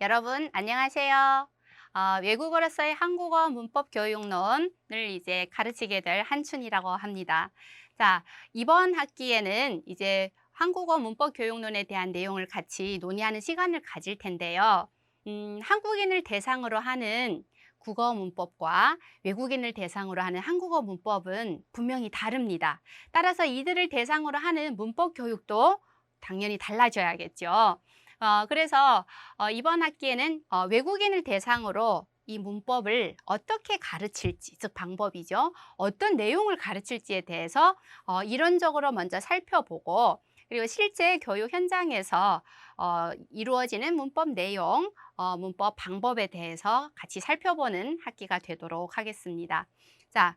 여러분, 안녕하세요. 외국어로서의 한국어 문법 교육론을 이제 가르치게 될 한춘이라고 합니다. 자, 이번 학기에는 이제 한국어 문법 교육론에 대한 내용을 같이 논의하는 시간을 가질 텐데요. 한국인을 대상으로 하는 국어 문법과 외국인을 대상으로 하는 한국어 문법은 분명히 다릅니다. 따라서 이들을 대상으로 하는 문법 교육도 당연히 달라져야겠죠. 그래서 이번 학기에는 외국인을 대상으로 이 문법을 어떻게 가르칠지, 즉 방법이죠. 어떤 내용을 가르칠지에 대해서 이론적으로 먼저 살펴보고 그리고 실제 교육 현장에서 이루어지는 문법 내용, 문법 방법에 대해서 같이 살펴보는 학기가 되도록 하겠습니다. 자,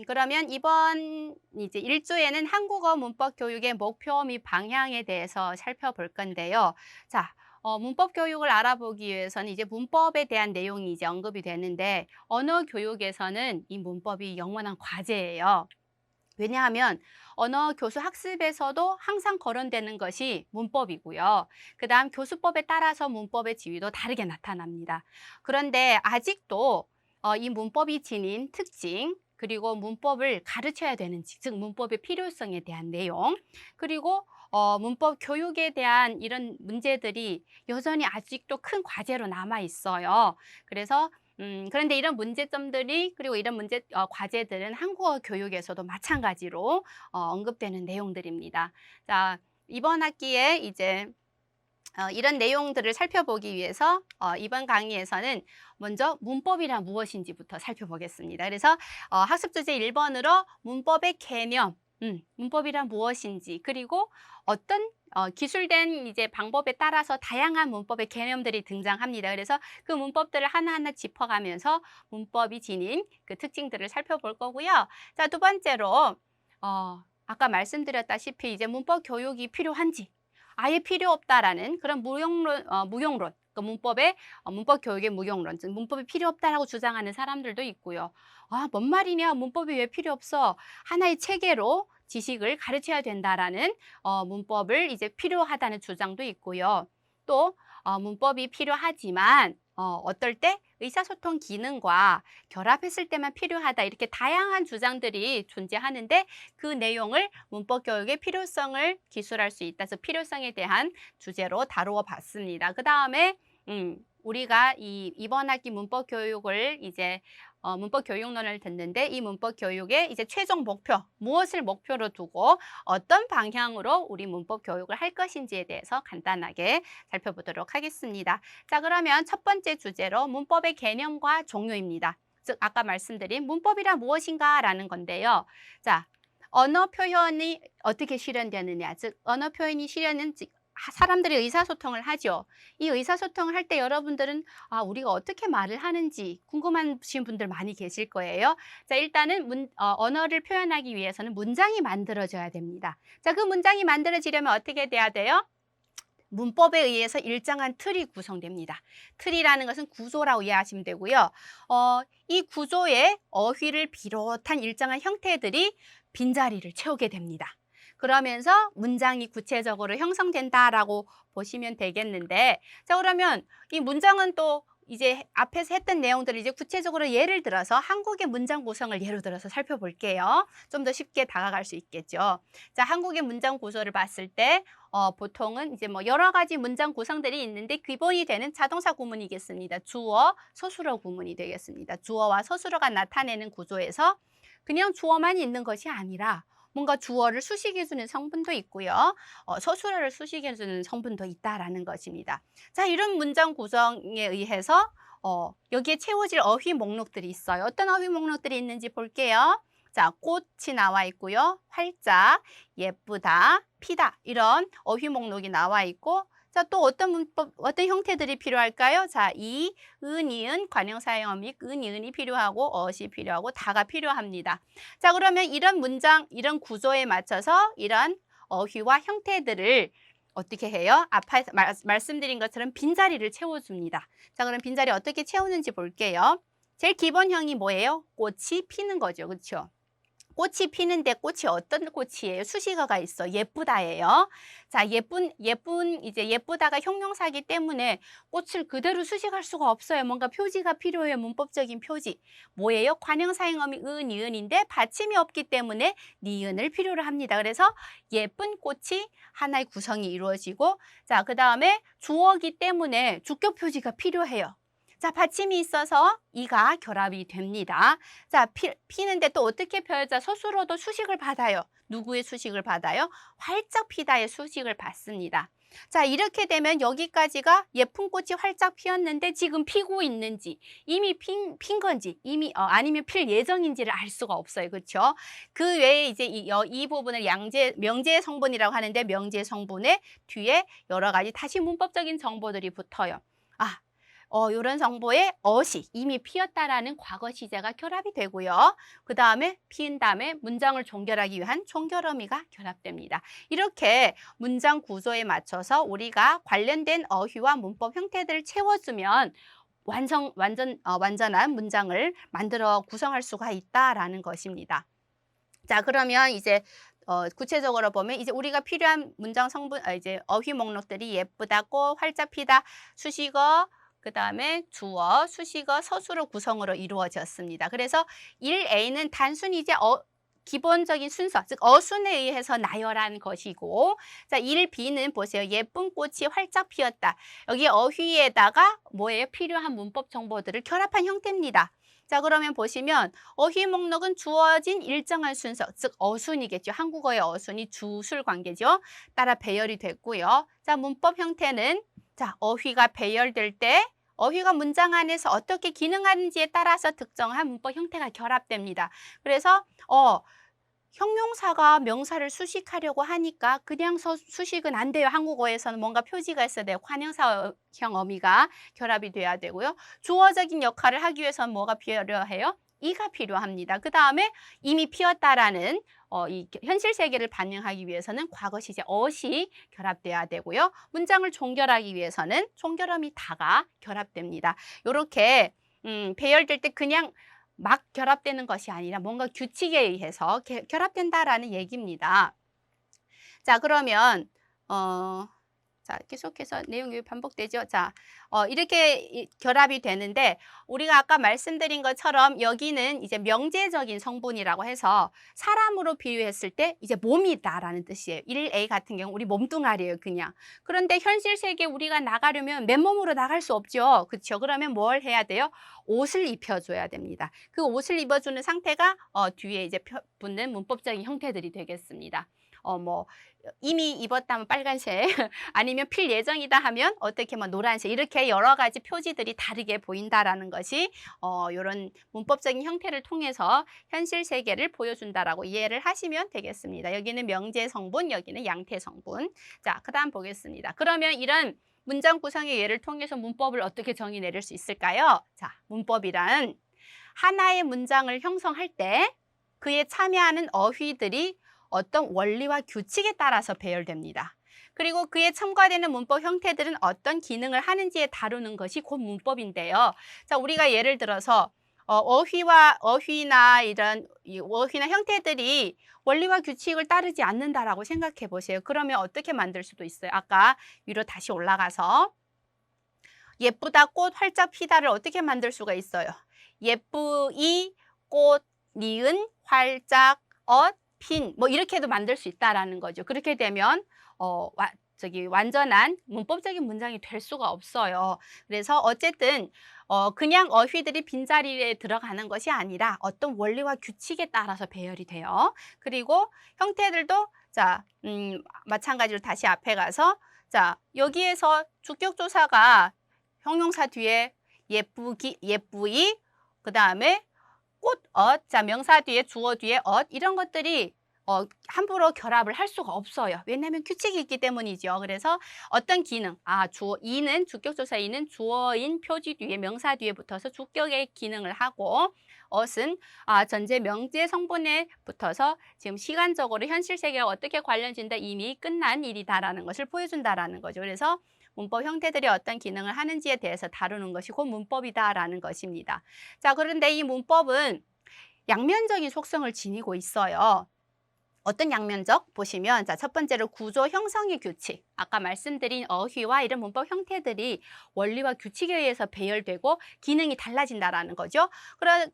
그러면 이번 이제 1주에는 한국어 문법 교육의 목표 및 방향에 대해서 살펴볼 건데요. 자, 문법 교육을 알아보기 위해서는 이제 문법에 대한 내용이 이제 언급이 되는데 언어 교육에서는 이 문법이 영원한 과제예요. 왜냐하면 언어 교수 학습에서도 항상 거론되는 것이 문법이고요. 그다음 교수법에 따라서 문법의 지위도 다르게 나타납니다. 그런데 아직도 이 문법이 지닌 특징, 그리고 문법을 가르쳐야 되는지, 즉 문법의 필요성에 대한 내용, 그리고 문법 교육에 대한 이런 문제들이 여전히 아직도 큰 과제로 남아 있어요. 그래서 그런데 이런 문제점들이 그리고 이런 과제들은 한국어 교육에서도 마찬가지로 언급되는 내용들입니다. 자, 이번 학기에 이제 이런 내용들을 살펴보기 위해서 이번 강의에서는 먼저 문법이란 무엇인지부터 살펴보겠습니다. 그래서 학습 주제 1번으로 문법의 개념, 문법이란 무엇인지, 그리고 어떤 기술된 이제 방법에 따라서 다양한 문법의 개념들이 등장합니다. 그래서 그 문법들을 하나하나 짚어가면서 문법이 지닌 그 특징들을 살펴볼 거고요. 자, 두 번째로 아까 말씀드렸다시피 이제 문법 교육이 필요한지 아예 필요 없다라는 그런 무용론, 그 문법 교육의 무용론, 즉 문법이 필요 없다라고 주장하는 사람들도 있고요. 뭔 말이냐? 문법이 왜 필요 없어? 하나의 체계로 지식을 가르쳐야 된다라는 문법을 이제 필요하다는 주장도 있고요. 또 문법이 필요하지만 어떨 때 의사소통 기능과 결합했을 때만 필요하다 이렇게 다양한 주장들이 존재하는데 그 내용을 문법 교육의 필요성을 기술할 수 있다. 그래서 필요성에 대한 주제로 다루어 봤습니다. 그다음에 우리가 이번 학기 문법 교육을 이제 문법 교육론을 듣는데 이 문법 교육의 이제 최종 목표, 무엇을 목표로 두고 어떤 방향으로 우리 문법 교육을 할 것인지에 대해서 간단하게 살펴보도록 하겠습니다. 자, 그러면 첫 번째 주제로 문법의 개념과 종류입니다. 즉 아까 말씀드린 문법이란 무엇인가라는 건데요. 자, 언어 표현이 어떻게 실현되느냐, 즉 언어 표현이 실현은 사람들이 의사소통을 하죠. 이 의사소통을 할 때 여러분들은 우리가 어떻게 말을 하는지 궁금하신 분들 많이 계실 거예요. 자, 일단은 언어를 표현하기 위해서는 문장이 만들어져야 됩니다. 자, 그 문장이 만들어지려면 어떻게 돼야 돼요? 문법에 의해서 일정한 틀이 구성됩니다. 틀이라는 것은 구조라고 이해하시면 되고요. 이 구조에 어휘를 비롯한 일정한 형태들이 빈자리를 채우게 됩니다. 그러면서 문장이 구체적으로 형성된다라고 보시면 되겠는데, 자, 그러면 이 문장은 또 이제 앞에서 했던 내용들을 이제 구체적으로 예를 들어서 한국의 문장 구성을 예로 들어서 살펴볼게요. 좀 더 쉽게 다가갈 수 있겠죠. 자, 한국의 문장 구조를 봤을 때 보통은 이제 뭐 여러 가지 문장 구성들이 있는데 기본이 되는 자동사 구문이겠습니다. 주어, 서술어 구문이 되겠습니다. 주어와 서술어가 나타내는 구조에서 그냥 주어만 있는 것이 아니라 뭔가 주어를 수식해주는 성분도 있고요. 서술어를 수식해주는 성분도 있다라는 것입니다. 자, 이런 문장 구성에 의해서 여기에 채워질 어휘 목록들이 있어요. 어떤 어휘 목록들이 있는지 볼게요. 자, 꽃이 나와 있고요. 활짝, 예쁘다, 피다 이런 어휘 목록이 나와 있고 자, 또 어떤 형태들이 필요할까요? 자, 이은, 관형사형 및 이은이 필요하고 어시 필요하고 다가 필요합니다. 자, 그러면 이런 문장, 이런 구조에 맞춰서 이런 어휘와 형태들을 어떻게 해요? 앞에 말씀드린 것처럼 빈자리를 채워줍니다. 자, 그럼 빈자리 어떻게 채우는지 볼게요. 제일 기본형이 뭐예요? 꽃이 피는 거죠. 그렇죠? 꽃이 피는데 꽃이 어떤 꽃이에요? 수식어가 있어. 예쁘다예요. 자, 이제 예쁘다가 형용사이기 때문에 꽃을 그대로 수식할 수가 없어요. 뭔가 표지가 필요해요. 문법적인 표지. 뭐예요? 관형사형어미 은, 이은인데 받침이 없기 때문에 니은을 필요로 합니다. 그래서 예쁜 꽃이 하나의 구성이 이루어지고, 자, 그 다음에 주어기 때문에 주격 표지가 필요해요. 자, 받침이 있어서 이가 결합이 됩니다. 자, 피는데 또 어떻게 펴요? 자, 서술어도 수식을 받아요. 누구의 수식을 받아요? 활짝 피다의 수식을 받습니다. 자, 이렇게 되면 여기까지가 예쁜 꽃이 활짝 피었는데 지금 피고 있는지, 이미 핀 건지, 아니면 필 예정인지를 알 수가 없어요. 그렇죠? 그 외에 이제 이 부분을 명제 성분이라고 하는데, 명제 성분의 뒤에 여러 가지 다시 문법적인 정보들이 붙어요. 이런 정보에 어시, 이미 피었다라는 과거 시제가 결합이 되고요. 그 다음에 피은 다음에 문장을 종결하기 위한 종결어미가 결합됩니다. 이렇게 문장 구조에 맞춰서 우리가 관련된 어휘와 문법 형태들을 채워주면 완전한 문장을 만들어 구성할 수가 있다라는 것입니다. 자, 그러면 이제 구체적으로 보면 이제 우리가 필요한 문장 성분, 이제 어휘 목록들이 예쁘다, 꽃, 활짝 피다, 수식어, 그 다음에 주어, 수식어, 서술어 구성으로 이루어졌습니다. 그래서 1A는 단순히 이제 기본적인 순서, 즉 어순에 의해서 나열한 것이고, 자, 1B는 보세요. 예쁜 꽃이 활짝 피었다. 여기 어휘에다가 뭐예요? 필요한 문법 정보들을 결합한 형태입니다. 자, 그러면 보시면 어휘 목록은 주어진 일정한 순서, 즉 어순이겠죠. 한국어의 어순이 주술 관계죠. 따라 배열이 됐고요. 자, 문법 형태는 자, 어휘가 배열될 때 어휘가 문장 안에서 어떻게 기능하는지에 따라서 특정한 문법 형태가 결합됩니다. 그래서 형용사가 명사를 수식하려고 하니까 그냥 수식은 안 돼요. 한국어에서는 뭔가 표지가 있어야 돼요. 관형사형 어미가 결합이 돼야 되고요. 주어적인 역할을 하기 위해서는 뭐가 필요해요? 이가 필요합니다. 그 다음에 이미 피었다라는 이 현실 세계를 반영하기 위해서는 과거 시제 어시 결합돼야 되고요. 문장을 종결하기 위해서는 종결어미 다가 결합됩니다. 이렇게 배열될 때 그냥 막 결합되는 것이 아니라 뭔가 규칙에 의해서 결합된다라는 얘기입니다. 자, 그러면 자, 계속해서 내용이 반복되죠. 자, 이렇게 결합이 되는데 우리가 아까 말씀드린 것처럼 여기는 이제 명제적인 성분이라고 해서 사람으로 비유했을 때 이제 몸이다라는 뜻이에요. 1A 같은 경우 우리 몸뚱아리예요, 그냥. 그런데 현실 세계에 우리가 나가려면 맨몸으로 나갈 수 없죠. 그렇죠? 그러면 뭘 해야 돼요? 옷을 입혀줘야 됩니다. 그 옷을 입어주는 상태가 뒤에 이제 붙는 문법적인 형태들이 되겠습니다. 이미 입었다면 빨간색 아니면 필 예정이다 하면 어떻게 노란색 이렇게 여러 가지 표지들이 다르게 보인다라는 것이 이런 문법적인 형태를 통해서 현실 세계를 보여준다라고 이해를 하시면 되겠습니다. 여기는 명제 성분, 여기는 양태 성분. 자, 그다음 보겠습니다. 그러면 이런 문장 구성의 예를 통해서 문법을 어떻게 정의 내릴 수 있을까요? 자, 문법이란 하나의 문장을 형성할 때 그에 참여하는 어휘들이 어떤 원리와 규칙에 따라서 배열됩니다. 그리고 그에 첨가되는 문법 형태들은 어떤 기능을 하는지에 다루는 것이 곧 문법인데요. 자, 우리가 예를 들어서 어휘나 형태들이 원리와 규칙을 따르지 않는다라고 생각해 보세요. 그러면 어떻게 만들 수도 있어요? 아까 위로 다시 올라가서 예쁘다, 꽃, 활짝 피다를 어떻게 만들 수가 있어요? 예쁘이, 꽃, 니은, 활짝, 핀, 이렇게도 만들 수 있다라는 거죠. 그렇게 되면 완전한 문법적인 문장이 될 수가 없어요. 그래서 어쨌든 그냥 어휘들이 빈자리에 들어가는 것이 아니라 어떤 원리와 규칙에 따라서 배열이 돼요. 그리고 형태들도 자, 마찬가지로 다시 앞에 가서 자, 여기에서 주격조사가 형용사 뒤에 예쁘이, 그 다음에 꽃, 자, 명사 뒤에 주어 뒤에 이런 것들이 함부로 결합을 할 수가 없어요. 왜냐하면 규칙이 있기 때문이죠. 그래서 어떤 기능, 이는 주격조사 이는 주어인 표지 뒤에 명사 뒤에 붙어서 주격의 기능을 하고 은 전제 명제 성분에 붙어서 지금 시간적으로 현실 세계와 어떻게 관련진다 이미 끝난 일이다라는 것을 보여준다라는 거죠. 그래서 문법 형태들이 어떤 기능을 하는지에 대해서 다루는 것이 곧 문법이다라는 것입니다. 자, 그런데 이 문법은 양면적인 속성을 지니고 있어요. 어떤 양면적? 보시면 자, 첫 번째로 구조 형성의 규칙. 아까 말씀드린 어휘와 이런 문법 형태들이 원리와 규칙에 의해서 배열되고 기능이 달라진다라는 거죠.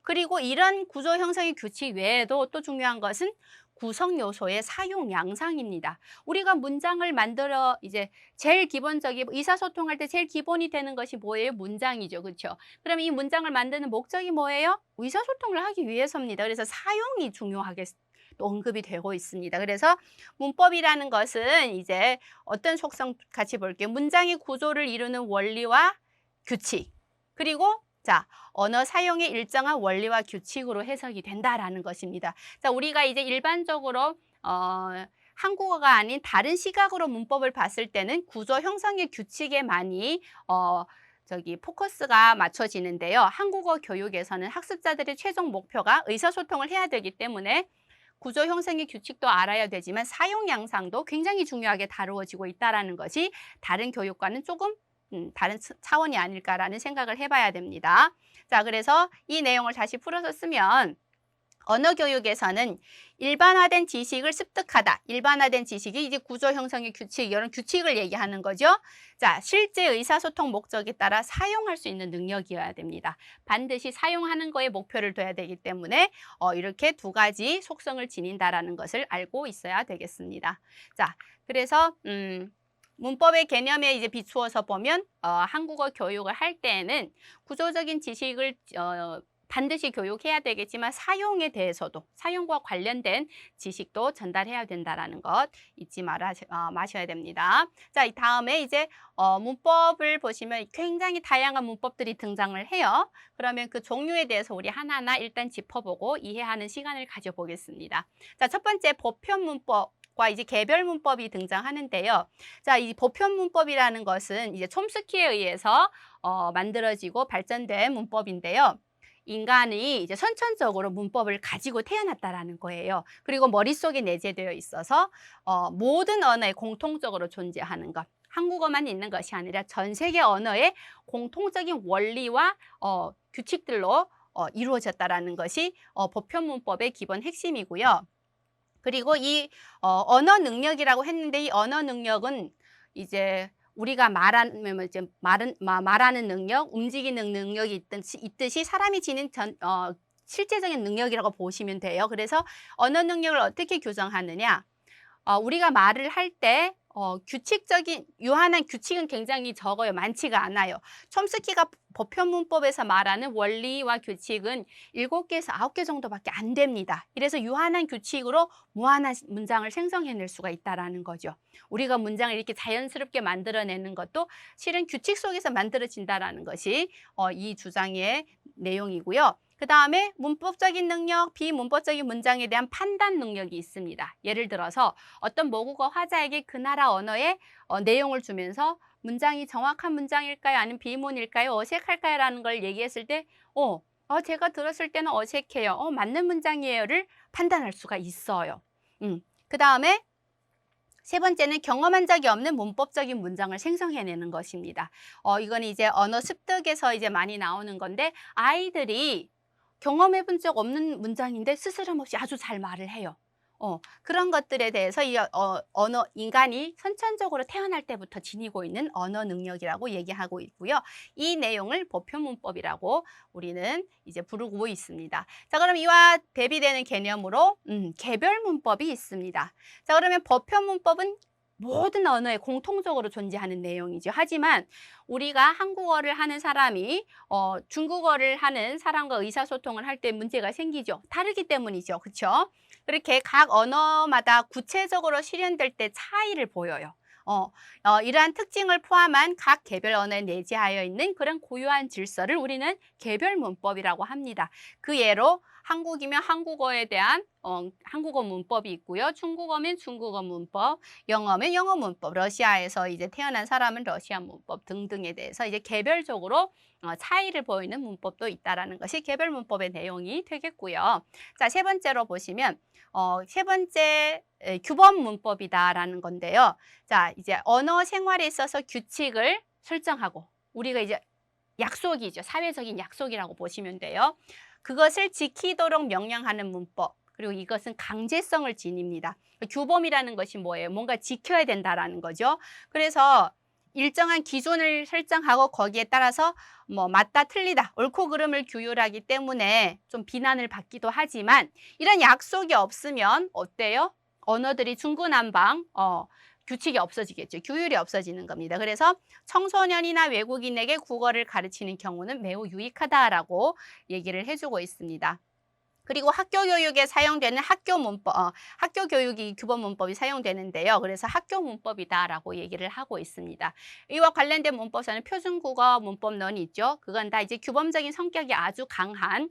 그리고 이런 구조 형성의 규칙 외에도 또 중요한 것은 구성 요소의 사용 양상입니다. 우리가 문장을 만들어 이제 제일 기본적인 의사소통할 때 제일 기본이 되는 것이 뭐예요? 문장이죠. 그렇죠? 그럼 이 문장을 만드는 목적이 뭐예요? 의사소통을 하기 위해서입니다. 그래서 사용이 중요하게 또 언급이 되고 있습니다. 그래서 문법이라는 것은 이제 어떤 속성 같이 볼게요. 문장의 구조를 이루는 원리와 규칙, 그리고 자, 언어 사용의 일정한 원리와 규칙으로 해석이 된다라는 것입니다. 자, 우리가 이제 일반적으로 한국어가 아닌 다른 시각으로 문법을 봤을 때는 구조 형성의 규칙에 많이 포커스가 맞춰지는데요. 한국어 교육에서는 학습자들의 최종 목표가 의사소통을 해야 되기 때문에 구조 형성의 규칙도 알아야 되지만 사용 양상도 굉장히 중요하게 다루어지고 있다는 것이 다른 교육과는 조금 다른 차원이 아닐까라는 생각을 해봐야 됩니다. 자, 그래서 이 내용을 다시 풀어서 쓰면 언어 교육에서는 일반화된 지식을 습득하다. 일반화된 지식이 이제 구조 형성의 규칙, 이런 규칙을 얘기하는 거죠. 자, 실제 의사소통 목적에 따라 사용할 수 있는 능력이어야 됩니다. 반드시 사용하는 거에 목표를 둬야 되기 때문에 이렇게 두 가지 속성을 지닌다라는 것을 알고 있어야 되겠습니다. 자, 그래서 문법의 개념에 이제 비추어서 보면 한국어 교육을 할 때에는 구조적인 지식을 반드시 교육해야 되겠지만 사용에 대해서도 사용과 관련된 지식도 전달해야 된다는 것 잊지 마셔야 됩니다. 자, 이 다음에 이제 문법을 보시면 굉장히 다양한 문법들이 등장을 해요. 그러면 그 종류에 대해서 우리 하나하나 일단 짚어보고 이해하는 시간을 가져보겠습니다. 자, 첫 번째 보편 문법. 과 이제 개별 문법이 등장하는데요. 자, 이 보편 문법이라는 것은 이제 촘스키에 의해서 만들어지고 발전된 문법인데요. 인간이 이제 선천적으로 문법을 가지고 태어났다라는 거예요. 그리고 머릿속에 내재되어 있어서 모든 언어에 공통적으로 존재하는 것. 한국어만 있는 것이 아니라 전 세계 언어의 공통적인 원리와 규칙들로 이루어졌다라는 것이 보편 문법의 기본 핵심이고요. 그리고 이 언어 능력이라고 했는데 이 언어 능력은 이제 우리가 말하는 능력, 움직이는 능력이 있듯이 사람이 지닌 실제적인 능력이라고 보시면 돼요. 그래서 언어 능력을 어떻게 규정하느냐? 우리가 말을 할 때 규칙적인 유한한 규칙은 굉장히 적어요. 많지가 않아요. 촘스키가 보편 문법에서 말하는 원리와 규칙은 7개에서 9개 정도밖에 안 됩니다. 그래서 유한한 규칙으로 무한한 문장을 생성해낼 수가 있다는 거죠. 우리가 문장을 이렇게 자연스럽게 만들어내는 것도 실은 규칙 속에서 만들어진다는 것이 이 주장의 내용이고요. 그 다음에 문법적인 능력, 비문법적인 문장에 대한 판단 능력이 있습니다. 예를 들어서 어떤 모국어 화자에게 그 나라 언어의 내용을 주면서 문장이 정확한 문장일까요? 아니면 비문일까요? 어색할까요? 라는 걸 얘기했을 때 제가 들었을 때는 어색해요. 맞는 문장이에요를 판단할 수가 있어요. 그 다음에 세 번째는 경험한 적이 없는 문법적인 문장을 생성해내는 것입니다. 이건 이제 언어 습득에서 이제 많이 나오는 건데 아이들이 경험해 본 적 없는 문장인데 스스럼 없이 아주 잘 말을 해요. 그런 것들에 대해서 이 인간이 선천적으로 태어날 때부터 지니고 있는 언어 능력이라고 얘기하고 있고요. 이 내용을 보편 문법이라고 우리는 이제 부르고 있습니다. 자, 그럼 이와 대비되는 개념으로 개별 문법이 있습니다. 자, 그러면 보편 문법은 모든 언어에 공통적으로 존재하는 내용이죠. 하지만 우리가 한국어를 하는 사람이 중국어를 하는 사람과 의사소통을 할 때 문제가 생기죠. 다르기 때문이죠. 그렇죠? 그렇게 각 언어마다 구체적으로 실현될 때 차이를 보여요. 이러한 특징을 포함한 각 개별 언어에 내재하여 있는 그런 고유한 질서를 우리는 개별 문법이라고 합니다. 그 예로 한국이면 한국어에 대한 한국어 문법이 있고요. 중국어면 중국어 문법, 영어면 영어 문법, 러시아에서 이제 태어난 사람은 러시아 문법 등등에 대해서 이제 개별적으로 차이를 보이는 문법도 있다라는 것이 개별 문법의 내용이 되겠고요. 자, 세 번째로 보시면 세 번째 규범 문법이다라는 건데요. 자, 이제 언어 생활에 있어서 규칙을 설정하고 우리가 이제 약속이죠. 사회적인 약속이라고 보시면 돼요. 그것을 지키도록 명령하는 문법. 그리고 이것은 강제성을 지닙니다. 규범이라는 것이 뭐예요? 뭔가 지켜야 된다라는 거죠. 그래서 일정한 기준을 설정하고 거기에 따라서 뭐 맞다 틀리다 옳고 그름을 규율하기 때문에 좀 비난을 받기도 하지만 이런 약속이 없으면 어때요? 언어들이 중구난방 규칙이 없어지겠죠. 규율이 없어지는 겁니다. 그래서 청소년이나 외국인에게 국어를 가르치는 경우는 매우 유익하다라고 얘기를 해주고 있습니다. 그리고 학교 교육에 사용되는 학교 문법, 학교 교육이 규범 문법이 사용되는데요. 그래서 학교 문법이다라고 얘기를 하고 있습니다. 이와 관련된 문법서는 표준국어 문법론이 있죠. 그건 다 이제 규범적인 성격이 아주 강한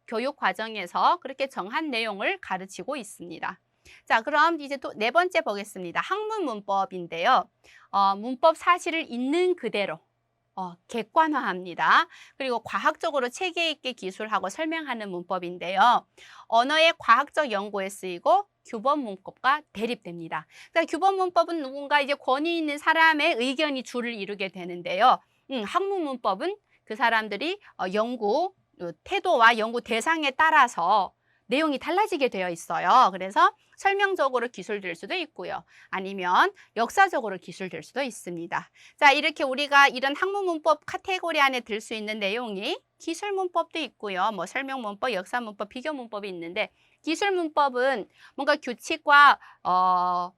교육 과정에서 그렇게 정한 내용을 가르치고 있습니다. 자, 그럼 이제 또 네 번째 보겠습니다. 학문 문법인데요. 문법 사실을 있는 그대로 객관화합니다. 그리고 과학적으로 체계 있게 기술하고 설명하는 문법인데요. 언어의 과학적 연구에 쓰이고 규범 문법과 대립됩니다. 그러니까 규범 문법은 누군가 이제 권위 있는 사람의 의견이 주를 이루게 되는데요. 학문 문법은 그 사람들이 연구 태도와 연구 대상에 따라서 내용이 달라지게 되어 있어요. 그래서 설명적으로 기술될 수도 있고요. 아니면 역사적으로 기술될 수도 있습니다. 자, 이렇게 우리가 이런 학문 문법 카테고리 안에 들 수 있는 내용이 기술 문법도 있고요. 뭐 설명 문법, 역사 문법, 비교 문법이 있는데 기술 문법은 뭔가 규칙과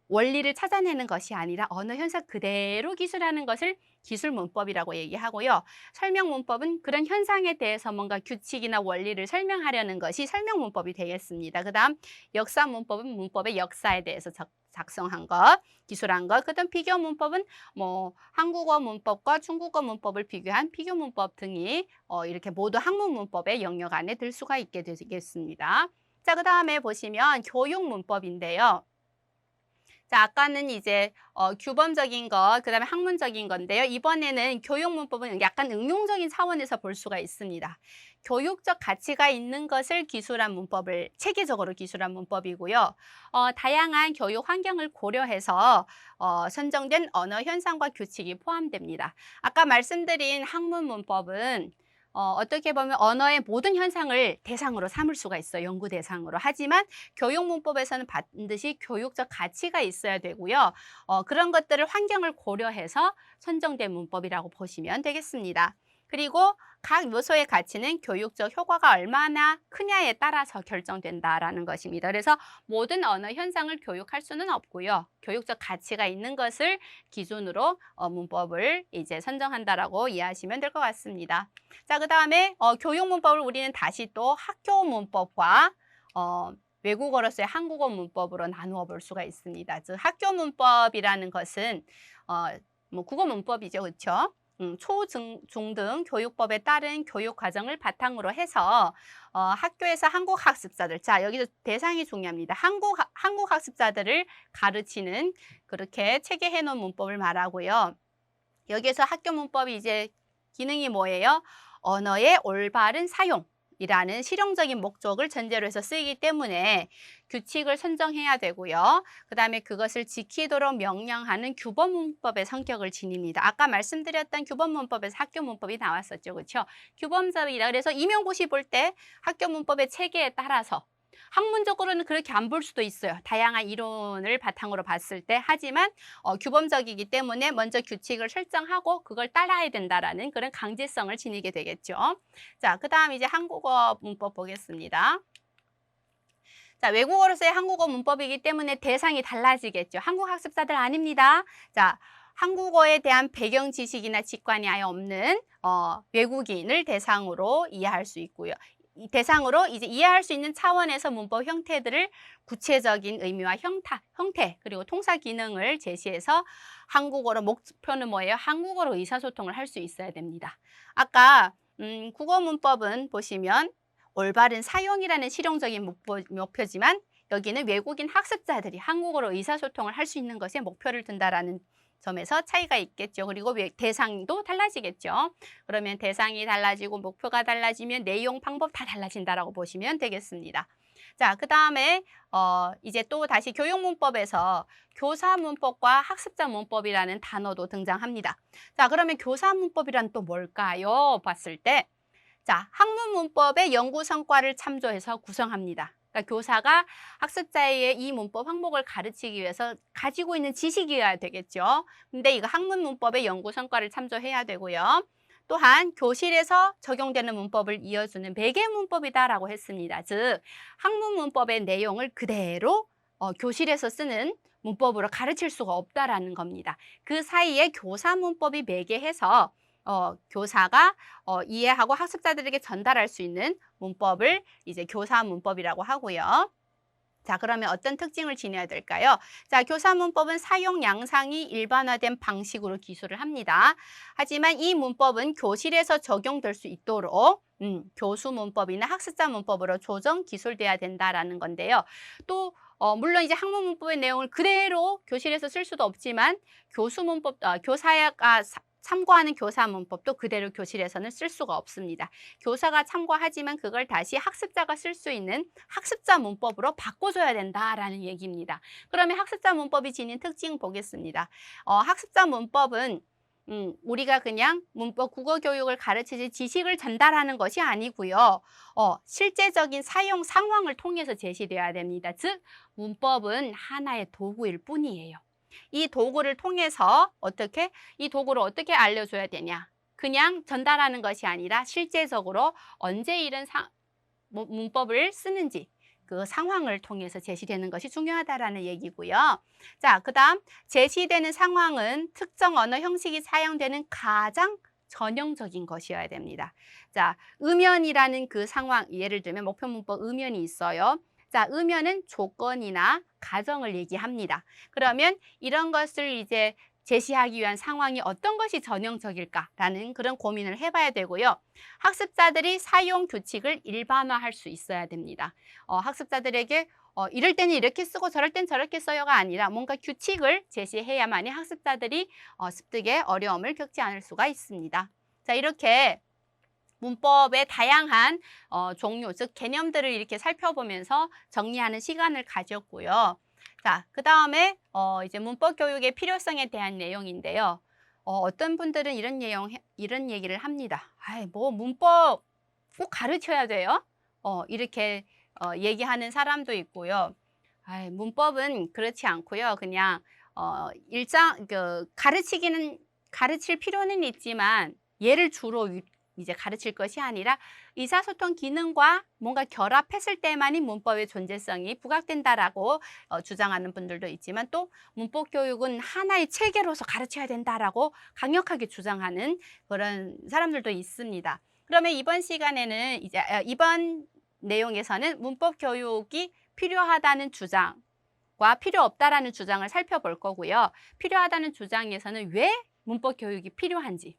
원리를 찾아내는 것이 아니라 언어 현상 그대로 기술하는 것을 기술 문법이라고 얘기하고요. 설명 문법은 그런 현상에 대해서 뭔가 규칙이나 원리를 설명하려는 것이 설명 문법이 되겠습니다. 그다음 역사 문법은 문법의 역사에 대해서 작성한 것, 기술한 것. 그다음 비교 문법은 뭐 한국어 문법과 중국어 문법을 비교한 비교 문법 등이 이렇게 모두 학문 문법의 영역 안에 들 수가 있게 되겠습니다. 자, 그다음에 보시면 교육 문법인데요. 자, 아까는 이제 규범적인 것, 그다음에 학문적인 건데요. 이번에는 교육 문법은 약간 응용적인 차원에서 볼 수가 있습니다. 교육적 가치가 있는 것을 기술한 문법을 체계적으로 기술한 문법이고요. 다양한 교육 환경을 고려해서 선정된 언어 현상과 규칙이 포함됩니다. 아까 말씀드린 학문 문법은 어떻게 보면 언어의 모든 현상을 대상으로 삼을 수가 있어요. 연구 대상으로. 하지만 교육 문법에서는 반드시 교육적 가치가 있어야 되고요. 그런 것들을 환경을 고려해서 선정된 문법이라고 보시면 되겠습니다. 그리고 각 요소의 가치는 교육적 효과가 얼마나 크냐에 따라서 결정된다라는 것입니다. 그래서 모든 언어 현상을 교육할 수는 없고요. 교육적 가치가 있는 것을 기준으로 문법을 이제 선정한다라고 이해하시면 될 것 같습니다. 자, 그다음에 교육 문법을 우리는 다시 또 학교 문법과 외국어로서의 한국어 문법으로 나누어 볼 수가 있습니다. 즉 학교 문법이라는 것은 뭐 국어 문법이죠, 그렇죠? 초, 중 등 교육법에 따른 교육 과정을 바탕으로 해서 학교에서 한국 학습자들, 자 여기서 대상이 중요합니다. 한국 학습자들을 가르치는 그렇게 체계해 놓은 문법을 말하고요. 여기에서 학교 문법이 이제 기능이 뭐예요? 언어의 올바른 사용. 이라는 실용적인 목적을 전제로 해서 쓰이기 때문에 규칙을 선정해야 되고요. 그다음에 그것을 지키도록 명령하는 규범 문법의 성격을 지닙니다. 아까 말씀드렸던 규범 문법에서 학교 문법이 나왔었죠. 그렇죠? 규범적이다. 그래서 임용고시 볼 때 학교 문법의 체계에 따라서 학문적으로는 그렇게 안 볼 수도 있어요. 다양한 이론을 바탕으로 봤을 때. 하지만 규범적이기 때문에 먼저 규칙을 설정하고 그걸 따라야 된다라는 그런 강제성을 지니게 되겠죠. 자, 그다음 이제 한국어 문법 보겠습니다. 자, 외국어로서의 한국어 문법이기 때문에 대상이 달라지겠죠. 한국 학습자들 아닙니다. 자, 한국어에 대한 배경 지식이나 직관이 아예 없는 외국인을 대상으로 이해할 수 있고요. 이 대상으로 이제 이해할 수 있는 차원에서 문법 형태들을 구체적인 의미와 형태 그리고 통사 기능을 제시해서 한국어로 목표는 뭐예요? 한국어로 의사소통을 할 수 있어야 됩니다. 아까 국어 문법은 보시면 올바른 사용이라는 실용적인 목표지만 여기는 외국인 학습자들이 한국어로 의사소통을 할 수 있는 것에 목표를 둔다라는 점에서 차이가 있겠죠. 그리고 대상도 달라지겠죠. 그러면 대상이 달라지고 목표가 달라지면 내용, 방법 다 달라진다라고 보시면 되겠습니다. 자, 그다음에 이제 또 다시 교육문법에서 교사문법과 학습자문법이라는 단어도 등장합니다. 자, 그러면 교사문법이란 또 뭘까요? 봤을 때 자, 학문문법의 연구 성과를 참조해서 구성합니다. 그러니까 교사가 학습자에게 이 문법 항목을 가르치기 위해서 가지고 있는 지식이어야 되겠죠. 근데 이거 학문문법의 연구 성과를 참조해야 되고요. 또한 교실에서 적용되는 문법을 이어주는 매개문법이다라고 했습니다. 즉, 학문문법의 내용을 그대로 교실에서 쓰는 문법으로 가르칠 수가 없다라는 겁니다. 그 사이에 교사문법이 매개해서 교사가 이해하고 학습자들에게 전달할 수 있는 문법을 이제 교사문법이라고 하고요. 자, 그러면 어떤 특징을 지녀야 될까요? 자, 교사문법은 사용 양상이 일반화된 방식으로 기술을 합니다. 하지만 이 문법은 교실에서 적용될 수 있도록 교수문법이나 학습자문법으로 조정 기술돼야 된다라는 건데요. 또 물론 이제 학문문법의 내용을 그대로 교실에서 쓸 수도 없지만 교수문법, 교사가 참고하는 교사 문법도 그대로 교실에서는 쓸 수가 없습니다. 교사가 참고하지만 그걸 다시 학습자가 쓸 수 있는 학습자 문법으로 바꿔줘야 된다라는 얘기입니다. 그러면 학습자 문법이 지닌 특징 보겠습니다. 학습자 문법은 우리가 그냥 문법 국어 교육을 가르치지 지식을 전달하는 것이 아니고요. 실제적인 사용 상황을 통해서 제시되어야 됩니다. 즉, 문법은 하나의 도구일 뿐이에요. 이 도구를 통해서 이 도구를 어떻게 알려줘야 되냐? 그냥 전달하는 것이 아니라 실제적으로 언제 이런 문법을 쓰는지 그 상황을 통해서 제시되는 것이 중요하다라는 얘기고요. 자, 그다음 제시되는 상황은 특정 언어 형식이 사용되는 가장 전형적인 것이어야 됩니다. 자, 음연이라는 그 상황, 예를 들면 목표 문법 음연이 있어요. 자, 음연은 조건이나 가정을 얘기합니다. 그러면 이런 것을 이제 제시하기 위한 상황이 어떤 것이 전형적일까라는 그런 고민을 해봐야 되고요. 학습자들이 사용 규칙을 일반화할 수 있어야 됩니다. 학습자들에게 이럴 때는 이렇게 쓰고 저럴 땐 저렇게 써요가 아니라 뭔가 규칙을 제시해야만이 학습자들이 습득에 어려움을 겪지 않을 수가 있습니다. 자, 이렇게 문법의 다양한 종류, 즉 개념들을 이렇게 살펴보면서 정리하는 시간을 가졌고요. 자, 그 다음에 이제 문법 교육의 필요성에 대한 내용인데요. 어떤 분들은 이런 얘기를 합니다. 아이, 뭐 문법 꼭 가르쳐야 돼요? 이렇게 얘기하는 사람도 있고요. 아이, 문법은 그렇지 않고요. 그냥 가르칠 필요는 있지만 얘를 주로 이제 가르칠 것이 아니라 의사소통 기능과 뭔가 결합했을 때만이 문법의 존재성이 부각된다라고 주장하는 분들도 있지만 또 문법 교육은 하나의 체계로서 가르쳐야 된다라고 강력하게 주장하는 그런 사람들도 있습니다. 그러면 이번 시간에는 이번 내용에서는 문법 교육이 필요하다는 주장과 필요 없다라는 주장을 살펴볼 거고요. 필요하다는 주장에서는 왜 문법 교육이 필요한지,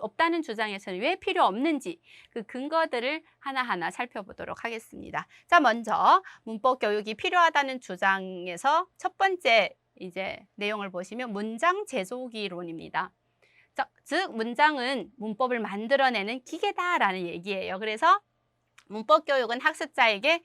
없다는 주장에서는 왜 필요 없는지 그 근거들을 하나하나 살펴보도록 하겠습니다. 자, 먼저 문법 교육이 필요하다는 주장에서 첫 번째 이제 내용을 보시면 문장 제조기론입니다. 즉, 문장은 문법을 만들어내는 기계다라는 얘기예요. 그래서 문법 교육은 학습자에게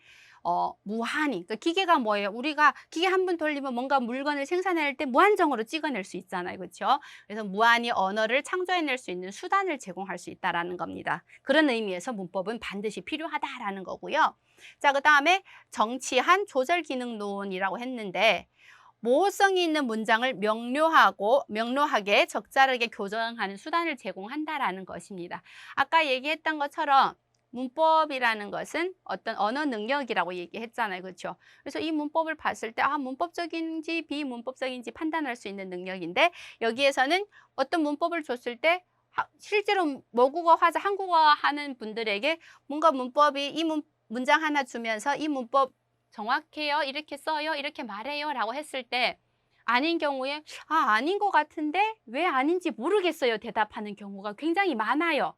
무한히, 그 기계가 뭐예요? 우리가 기계 한 번 돌리면 뭔가 물건을 생산할 때 무한정으로 찍어낼 수 있잖아요. 그렇죠? 그래서 무한히 언어를 창조해낼 수 있는 수단을 제공할 수 있다는 겁니다. 그런 의미에서 문법은 반드시 필요하다라는 거고요. 자, 그 다음에 정치한 조절 기능론이라고 했는데 모호성이 있는 문장을 명료하게 적절하게 교정하는 수단을 제공한다라는 것입니다. 아까 얘기했던 것처럼 문법이라는 것은 어떤 언어 능력이라고 얘기했잖아요. 그렇죠? 그래서 이 문법을 봤을 때 문법적인지 비문법적인지 판단할 수 있는 능력인데 여기에서는 어떤 문법을 줬을 때 실제로 모국어, 한국어 하는 분들에게 뭔가 문법이 문장 하나 주면서 이 문법 정확해요? 이렇게 써요? 이렇게 말해요? 라고 했을 때 아닌 경우에 아닌 것 같은데 왜 아닌지 모르겠어요 대답하는 경우가 굉장히 많아요.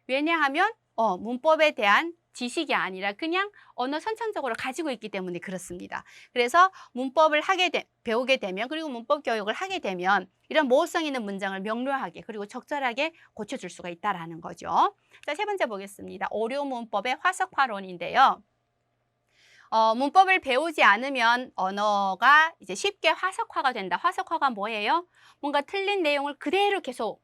왜냐하면 문법에 대한 지식이 아니라 그냥 언어 선천적으로 가지고 있기 때문에 그렇습니다. 그래서 문법을 배우게 되면 그리고 문법 교육을 하게 되면 이런 모호성 있는 문장을 명료하게 그리고 적절하게 고쳐줄 수가 있다는 거죠. 자, 세 번째 보겠습니다. 오류 문법의 화석화론인데요. 문법을 배우지 않으면 언어가 이제 쉽게 화석화가 된다. 화석화가 뭐예요? 뭔가 틀린 내용을 그대로 계속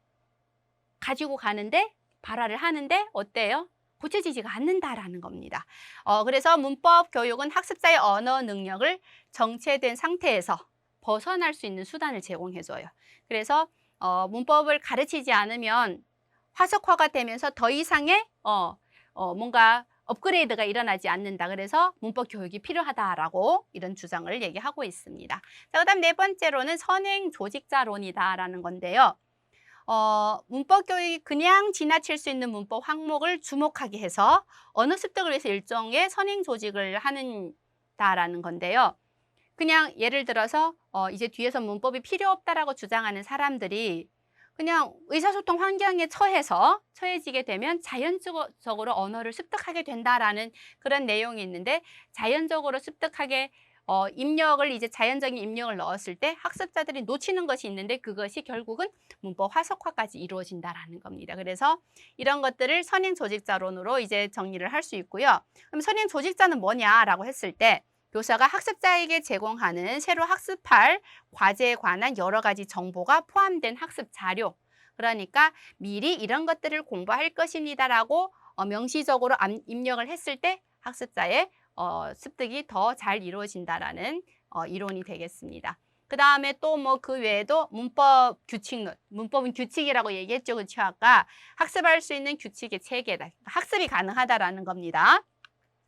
가지고 가는데 발화를 하는데 어때요? 고쳐지지가 않는다라는 겁니다. 그래서 문법 교육은 학습자의 언어 능력을 정체된 상태에서 벗어날 수 있는 수단을 제공해줘요. 그래서 문법을 가르치지 않으면 화석화가 되면서 더 이상의 뭔가 업그레이드가 일어나지 않는다. 그래서 문법 교육이 필요하다라고 이런 주장을 얘기하고 있습니다. 자, 그다음 네 번째로는 선행 조직자론이다라는 건데요. 문법 교육이 그냥 지나칠 수 있는 문법 항목을 주목하게 해서 언어 습득을 위해서 일종의 선행 조직을 하는다라는 건데요. 그냥 예를 들어서 이제 뒤에서 문법이 필요 없다라고 주장하는 사람들이 그냥 의사소통 환경에 처해지게 되면 자연적으로 언어를 습득하게 된다라는 그런 내용이 있는데 자연적으로 습득하게 입력을 이제 자연적인 입력을 넣었을 때 학습자들이 놓치는 것이 있는데 그것이 결국은 문법 화석화까지 이루어진다라는 겁니다. 그래서 이런 것들을 선행 조직자론으로 이제 정리를 할 수 있고요. 그럼 선행 조직자는 뭐냐라고 했을 때 교사가 학습자에게 제공하는 새로 학습할 과제에 관한 여러 가지 정보가 포함된 학습 자료. 그러니까 미리 이런 것들을 공부할 것입니다라고 명시적으로 입력을 했을 때 학습자의 습득이 더 잘 이루어진다라는 이론이 되겠습니다. 그 다음에 또 뭐 그 외에도 문법 규칙론, 문법은 규칙이라고 얘기했죠. 그렇죠? 아까 학습할 수 있는 규칙의 체계다. 학습이 가능하다라는 겁니다.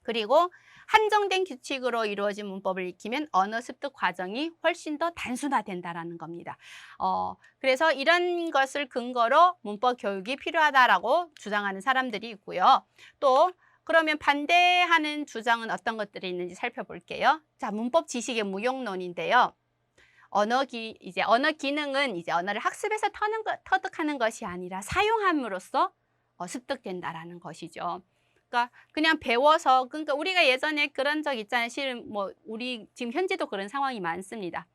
그리고 한정된 규칙으로 이루어진 문법을 익히면 언어 습득 과정이 훨씬 더 단순화된다라는 겁니다. 그래서 이런 것을 근거로 문법 교육이 필요하다라고 주장하는 사람들이 있고요. 또 그러면 반대하는 주장은 어떤 것들이 있는지 살펴볼게요. 자, 문법 지식의 무용론인데요. 언어 기능은 이제 언어를 학습해서 터득하는 것이 아니라 사용함으로써 습득된다라는 것이죠. 그러니까 그냥 배워서 그러니까 우리가 예전에 그런 적 있잖아요. 실은 뭐 우리 지금 현재도 그런 상황이 많습니다.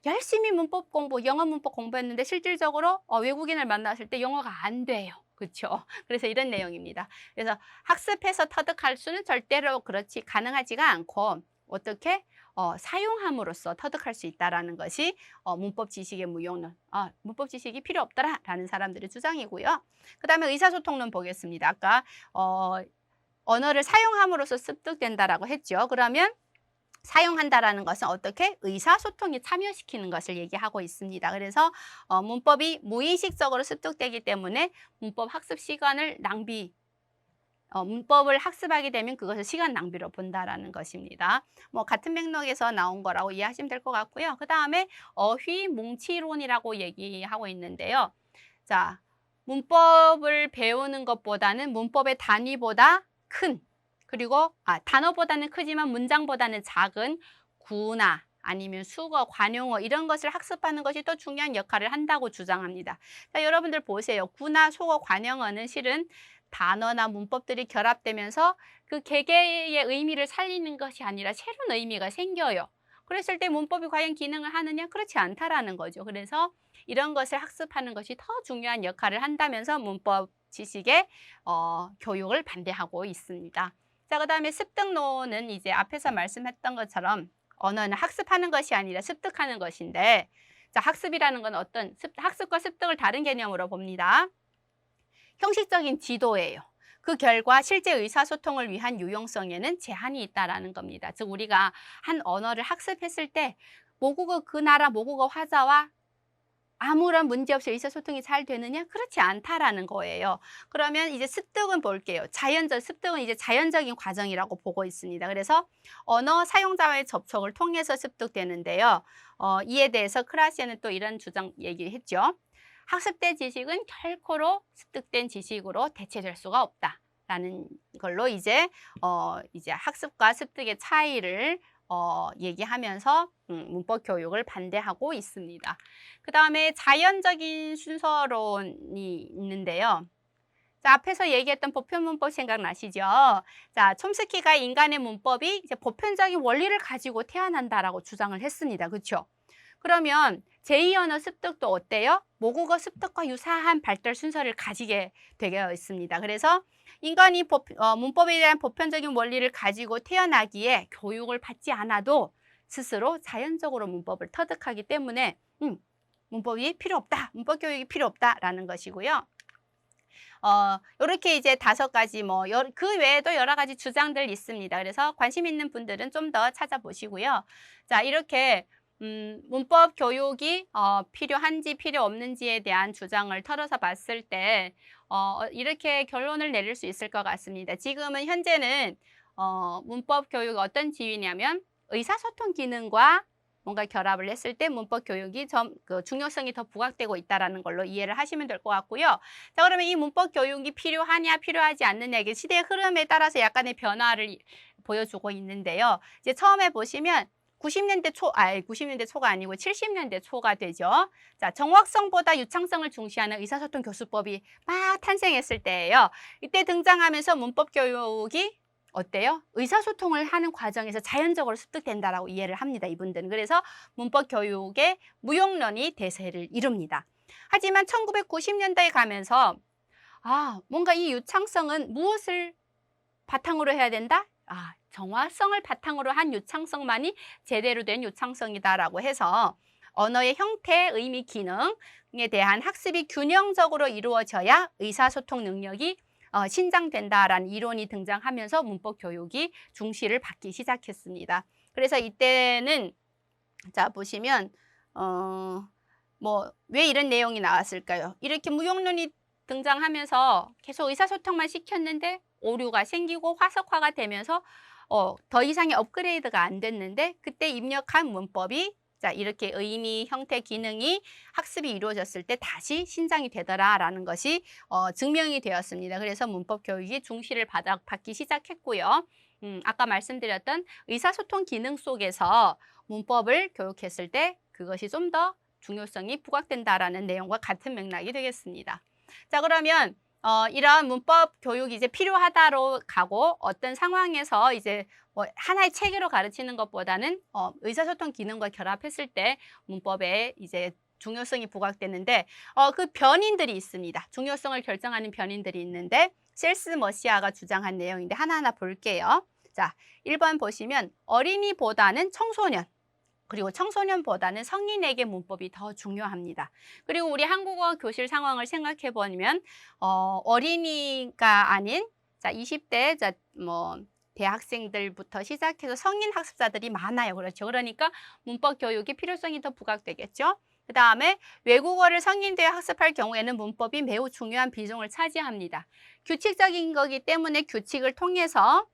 열심히 문법 공부, 영어 문법 공부했는데 실질적으로 외국인을 만났을 때 영어가 안 돼요. 그렇죠? 그래서 이런 내용입니다. 그래서 학습해서 터득할 수는 절대로 그렇지 가능하지가 않고 어떻게 사용함으로써 터득할 수 있다라는 것이 문법 지식의 무용론, 문법 지식이 필요 없더라라는 사람들의 주장이고요. 그다음에 의사소통론 보겠습니다. 아까 언어를 사용함으로써 습득된다라고 했죠. 그러면 사용한다라는 것은 어떻게 의사소통에 참여시키는 것을 얘기하고 있습니다. 그래서 문법이 무의식적으로 습득되기 때문에 문법 학습 시간을 문법을 학습하게 되면 그것을 시간 낭비로 본다라는 것입니다. 뭐 같은 맥락에서 나온 거라고 이해하시면 될 것 같고요. 그 다음에 어휘뭉치론이라고 얘기하고 있는데요. 자, 문법을 배우는 것보다는 문법의 단위보다 큰 그리고 단어보다는 크지만 문장보다는 작은 구나 아니면 수거, 관용어 이런 것을 학습하는 것이 더 중요한 역할을 한다고 주장합니다. 자, 여러분들 보세요. 구나 수거, 관용어는 실은 단어나 문법들이 결합되면서 그 개개의 의미를 살리는 것이 아니라 새로운 의미가 생겨요. 그랬을 때 문법이 과연 기능을 하느냐? 그렇지 않다라는 거죠. 그래서 이런 것을 학습하는 것이 더 중요한 역할을 한다면서 문법 지식의 교육을 반대하고 있습니다. 자, 그 다음에 습득론은 이제 앞에서 말씀했던 것처럼 언어는 학습하는 것이 아니라 습득하는 것인데, 자, 학습이라는 건 학습과 습득을 다른 개념으로 봅니다. 형식적인 지도예요. 그 결과 실제 의사소통을 위한 유용성에는 제한이 있다라는 겁니다. 즉 우리가 한 언어를 학습했을 때 모국어 그 나라 모국어 화자와 아무런 문제 없이 의사소통이 잘 되느냐? 그렇지 않다라는 거예요. 그러면 이제 습득은 볼게요. 습득은 이제 자연적인 과정이라고 보고 있습니다. 그래서 언어 사용자와의 접촉을 통해서 습득되는데요. 이에 대해서 크라시에는 또 이런 주장 얘기했죠. 학습된 지식은 결코로 습득된 지식으로 대체될 수가 없다라는 걸로 이제 학습과 습득의 차이를 얘기하면서 문법 교육을 반대하고 있습니다. 그 다음에 자연적인 순서론이 있는데요. 자, 앞에서 얘기했던 보편 문법 생각나시죠? 자, 촘스키가 인간의 문법이 이제 보편적인 원리를 가지고 태어난다라고 주장을 했습니다. 그렇죠? 그러면 제2 언어 습득도 어때요? 모국어 습득과 유사한 발달 순서를 가지게 되어 있습니다. 그래서 인간이 문법에 대한 보편적인 원리를 가지고 태어나기에 교육을 받지 않아도 스스로 자연적으로 문법을 터득하기 때문에 문법이 필요 없다, 문법 교육이 필요 없다라는 것이고요. 요렇게 이제 5가지 그 외에도 여러 가지 주장들 있습니다. 그래서 관심 있는 분들은 좀 더 찾아보시고요. 자, 이렇게 문법 교육이 필요한지 필요 없는지에 대한 주장을 털어서 봤을 때 이렇게 결론을 내릴 수 있을 것 같습니다. 지금은 현재는 문법 교육이 어떤 지위냐면 의사소통 기능과 뭔가 결합을 했을 때 문법 교육이 그 중요성이 더 부각되고 있다는 걸로 이해를 하시면 될 것 같고요. 자, 그러면 이 문법 교육이 필요하냐 필요하지 않느냐, 이게 시대의 흐름에 따라서 약간의 변화를 보여주고 있는데요. 이제 처음에 보시면 90년대 초가 아니고 70년대 초가 되죠. 자, 정확성보다 유창성을 중시하는 의사소통 교수법이 막 탄생했을 때예요. 이때 등장하면서 문법 교육이 어때요? 의사소통을 하는 과정에서 자연적으로 습득된다라고 이해를 합니다, 이분들은. 그래서 문법 교육의 무용론이 대세를 이룹니다. 하지만 1990년대에 가면서 뭔가 이 유창성은 무엇을 바탕으로 해야 된다? 정확성을 바탕으로 한 유창성만이 제대로 된 유창성이다라고 해서 언어의 형태, 의미, 기능에 대한 학습이 균형적으로 이루어져야 의사소통 능력이 신장된다라는 이론이 등장하면서 문법 교육이 중시를 받기 시작했습니다. 그래서 이때는 자 보시면 왜 이런 내용이 나왔을까요? 이렇게 무용론이 등장하면서 계속 의사소통만 시켰는데 오류가 생기고 화석화가 되면서 더 이상의 업그레이드가 안 됐는데 그때 입력한 문법이 자 이렇게 의미, 형태, 기능이 학습이 이루어졌을 때 다시 신장이 되더라라는 것이 증명이 되었습니다. 그래서 문법 교육이 중시를 받기 시작했고요. 아까 말씀드렸던 의사소통 기능 속에서 문법을 교육했을 때 그것이 좀 더 중요성이 부각된다라는 내용과 같은 맥락이 되겠습니다. 자, 그러면 이런 문법 교육이 이제 필요하다로 가고 어떤 상황에서 이제 하나의 체계로 가르치는 것보다는 의사소통 기능과 결합했을 때 문법에 이제 중요성이 부각되는데 그 변인들이 있습니다. 중요성을 결정하는 변인들이 있는데 셀스 머시아가 주장한 내용인데 하나하나 볼게요. 자, 1번 보시면 어린이보다는 청소년, 그리고 청소년보다는 성인에게 문법이 더 중요합니다. 그리고 우리 한국어 교실 상황을 생각해 보면 어린이가 아닌 20대 대학생들부터 시작해서 성인 학습자들이 많아요. 그렇죠. 그러니까 문법 교육의 필요성이 더 부각되겠죠. 그 다음에 외국어를 성인들이 학습할 경우에는 문법이 매우 중요한 비중을 차지합니다. 규칙적인 거기 때문에 규칙을 통해서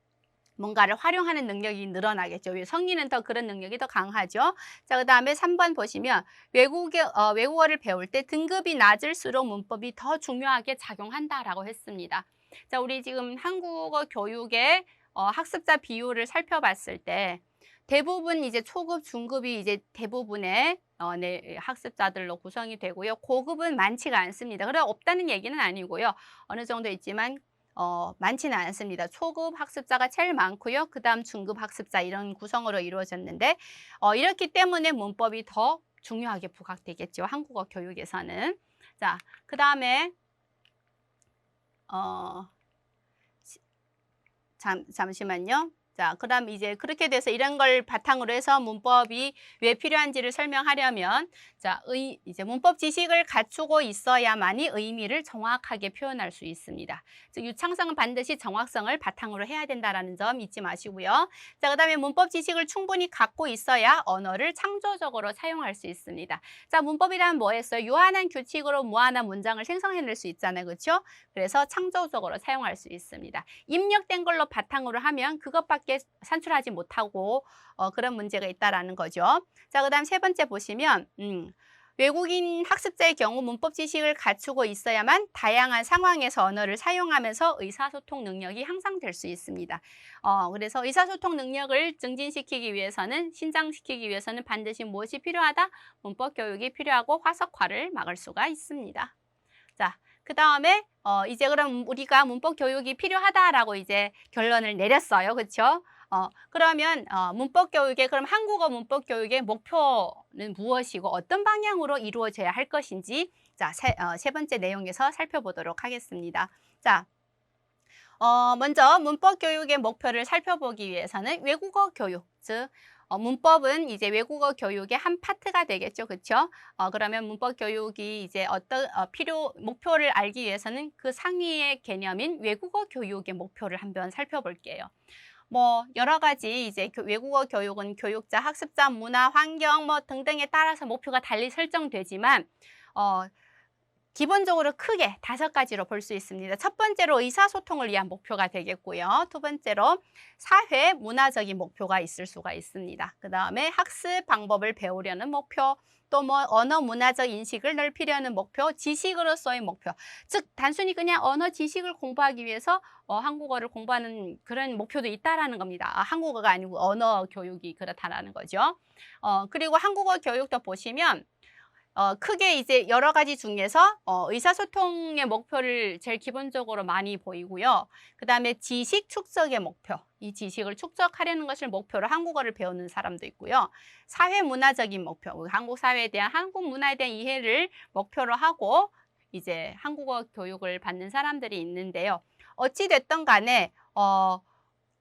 뭔가를 활용하는 능력이 늘어나겠죠. 성인은 더 그런 능력이 더 강하죠. 자, 그 다음에 3번 보시면 외국어를 배울 때 등급이 낮을수록 문법이 더 중요하게 작용한다라고 했습니다. 자, 우리 지금 한국어 교육의 학습자 비율을 살펴봤을 때 대부분 이제 초급, 중급이 이제 대부분의 학습자들로 구성이 되고요. 고급은 많지가 않습니다. 그래 없다는 얘기는 아니고요. 어느 정도 있지만 많지는 않습니다. 초급 학습자가 제일 많고요. 그 다음 중급 학습자 이런 구성으로 이루어졌는데 이렇기 때문에 문법이 더 중요하게 부각되겠죠. 한국어 교육에서는. 자, 그 다음에 잠시만요. 자, 그다음 이제 그렇게 돼서 이런 걸 바탕으로 해서 문법이 왜 필요한지를 설명하려면 이제 문법 지식을 갖추고 있어야만이 의미를 정확하게 표현할 수 있습니다. 즉 유창성은 반드시 정확성을 바탕으로 해야 된다라는 점 잊지 마시고요. 자, 그다음에 문법 지식을 충분히 갖고 있어야 언어를 창조적으로 사용할 수 있습니다. 자, 문법이란 뭐였어요? 유한한 규칙으로 무한한 문장을 생성해낼 수 있잖아요. 그렇죠? 그래서 창조적으로 사용할 수 있습니다. 입력된 걸로 바탕으로 하면 그것밖에 산출하지 못하고 그런 문제가 있다라는 거죠. 자, 그다음 3번째 보시면 외국인 학습자의 경우 문법 지식을 갖추고 있어야만 다양한 상황에서 언어를 사용하면서 의사소통 능력이 향상될 수 있습니다. 그래서 의사소통 능력을 증진시키기 위해서는, 신장시키기 위해서는 반드시 무엇이 필요하다? 문법 교육이 필요하고 화석화를 막을 수가 있습니다. 자, 그 다음에 이제 그럼 우리가 문법 교육이 필요하다라고 이제 결론을 내렸어요. 그렇죠? 그러면 문법 교육의 그럼 한국어 문법 교육의 목표는 무엇이고 어떤 방향으로 이루어져야 할 것인지 자, 세 번째 내용에서 살펴보도록 하겠습니다. 자, 먼저 문법 교육의 목표를 살펴보기 위해서는 외국어 교육, 즉 문법은 이제 외국어 교육의 한 파트가 되겠죠. 그렇죠? 그러면 문법 교육이 이제 어떤 목표를 알기 위해서는 그 상위의 개념인 외국어 교육의 목표를 한번 살펴볼게요. 뭐 여러 가지 이제 외국어 교육은 교육자, 학습자, 문화, 환경 뭐 등등에 따라서 목표가 달리 설정되지만 기본적으로 크게 5가지로 볼 수 있습니다. 첫 번째로 의사소통을 위한 목표가 되겠고요. 두 번째로 사회 문화적인 목표가 있을 수가 있습니다. 그 다음에 학습 방법을 배우려는 목표, 또 뭐 언어 문화적 인식을 넓히려는 목표, 지식으로서의 목표. 즉 단순히 그냥 언어 지식을 공부하기 위해서 한국어를 공부하는 그런 목표도 있다라는 겁니다. 한국어가 아니고 언어 교육이 그렇다라는 거죠. 그리고 한국어 교육도 보시면 크게 이제 여러 가지 중에서 의사소통의 목표를 제일 기본적으로 많이 보이고요. 그 다음에 지식 축적의 목표, 이 지식을 축적하려는 것을 목표로 한국어를 배우는 사람도 있고요. 사회문화적인 목표, 한국 사회에 대한 한국 문화에 대한 이해를 목표로 하고 이제 한국어 교육을 받는 사람들이 있는데요. 어찌 됐든 간에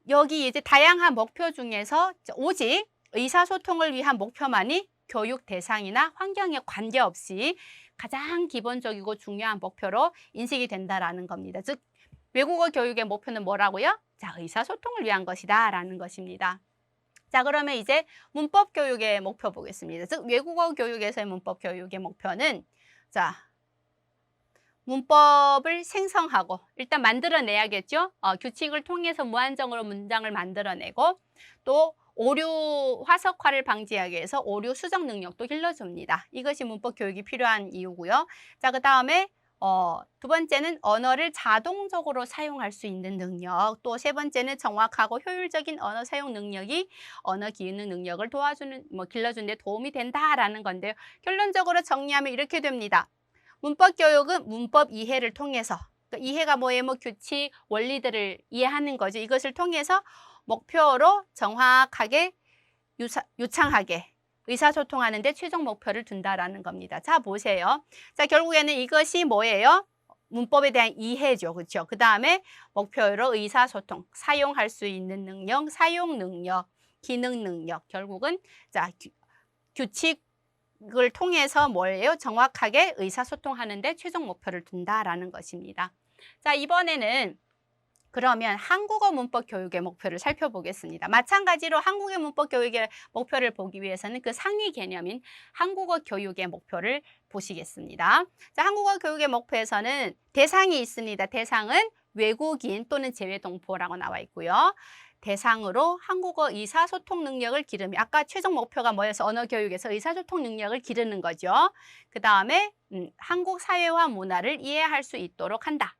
여기 이제 다양한 목표 중에서 오직 의사소통을 위한 목표만이 교육 대상이나 환경에 관계없이 가장 기본적이고 중요한 목표로 인식이 된다라는 겁니다. 즉 외국어 교육의 목표는 뭐라고요? 자, 의사소통을 위한 것이다 라는 것입니다. 자, 그러면 이제 문법 교육의 목표 보겠습니다. 즉 외국어 교육에서의 문법 교육의 목표는 자, 문법을 생성하고 일단 만들어내야겠죠. 규칙을 통해서 무한정으로 문장을 만들어내고 또 오류 화석화를 방지하기 위해서 오류 수정 능력도 길러줍니다. 이것이 문법 교육이 필요한 이유고요. 자, 그 다음에 두 번째는 언어를 자동적으로 사용할 수 있는 능력, 또 세 번째는 정확하고 효율적인 언어 사용 능력이 언어 기능 능력을 도와주는, 길러주는 데 도움이 된다라는 건데요. 결론적으로 정리하면 이렇게 됩니다. 문법 교육은 문법 이해를 통해서, 그러니까 이해가 뭐예요? 규칙, 원리들을 이해하는 거죠. 이것을 통해서 목표로 정확하게 유창하게 의사소통하는 데 최종 목표를 둔다라는 겁니다. 자, 보세요. 자, 결국에는 이것이 뭐예요? 문법에 대한 이해죠. 그렇죠? 그 다음에 목표로 의사소통, 사용할 수 있는 능력, 사용 능력, 기능 능력. 결국은 자, 규칙을 통해서 뭐예요? 정확하게 의사소통하는 데 최종 목표를 둔다라는 것입니다. 자, 이번에는 그러면 한국어 문법 교육의 목표를 살펴보겠습니다. 마찬가지로 한국어 문법 교육의 목표를 보기 위해서는 그 상위 개념인 한국어 교육의 목표를 보시겠습니다. 자, 한국어 교육의 목표에서는 대상이 있습니다. 대상은 외국인 또는 재외동포라고 나와 있고요. 대상으로 한국어 의사소통 능력을 기르며 아까 최종 목표가 뭐여서 언어 교육에서 의사소통 능력을 기르는 거죠. 그 다음에 한국 사회와 문화를 이해할 수 있도록 한다.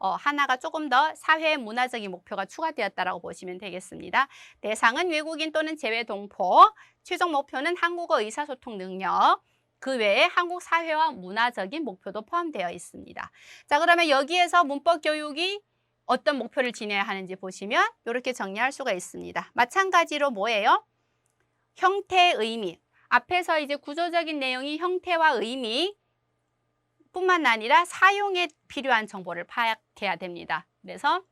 하나가 조금 더 사회 문화적인 목표가 추가되었다라고 보시면 되겠습니다. 대상은 외국인 또는 재외동포, 최종 목표는 한국어 의사소통 능력, 그 외에 한국 사회와 문화적인 목표도 포함되어 있습니다. 자, 그러면 여기에서 문법 교육이 어떤 목표를 지녀야 하는지 보시면 이렇게 정리할 수가 있습니다. 마찬가지로 뭐예요? 형태, 의미. 앞에서 이제 구조적인 내용이 형태와 의미 뿐만 아니라 사용에 필요한 정보를 파악해야 됩니다. 그래서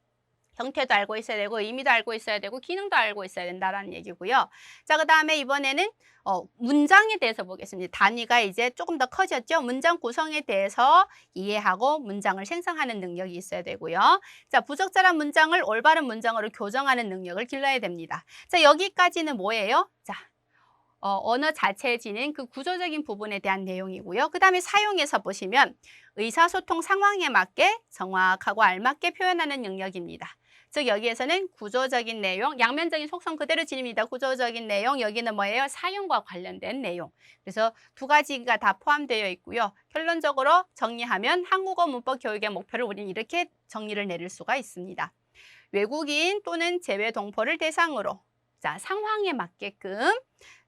형태도 알고 있어야 되고 의미도 알고 있어야 되고 기능도 알고 있어야 된다는 얘기고요. 자, 그 다음에 이번에는 문장에 대해서 보겠습니다. 단위가 이제 조금 더 커졌죠. 문장 구성에 대해서 이해하고 문장을 생성하는 능력이 있어야 되고요. 자, 부적절한 문장을 올바른 문장으로 교정하는 능력을 길러야 됩니다. 자, 여기까지는 뭐예요? 자, 언어 자체에 지닌 그 구조적인 부분에 대한 내용이고요. 그 다음에 사용에서 보시면 의사소통 상황에 맞게 정확하고 알맞게 표현하는 능력입니다. 즉 여기에서는 구조적인 내용, 양면적인 속성 그대로 지닙니다. 구조적인 내용, 여기는 뭐예요? 사용과 관련된 내용. 그래서 두 가지가 다 포함되어 있고요. 결론적으로 정리하면 한국어 문법 교육의 목표를 우리는 이렇게 정리를 내릴 수가 있습니다. 외국인 또는 재외동포를 대상으로 자, 상황에 맞게끔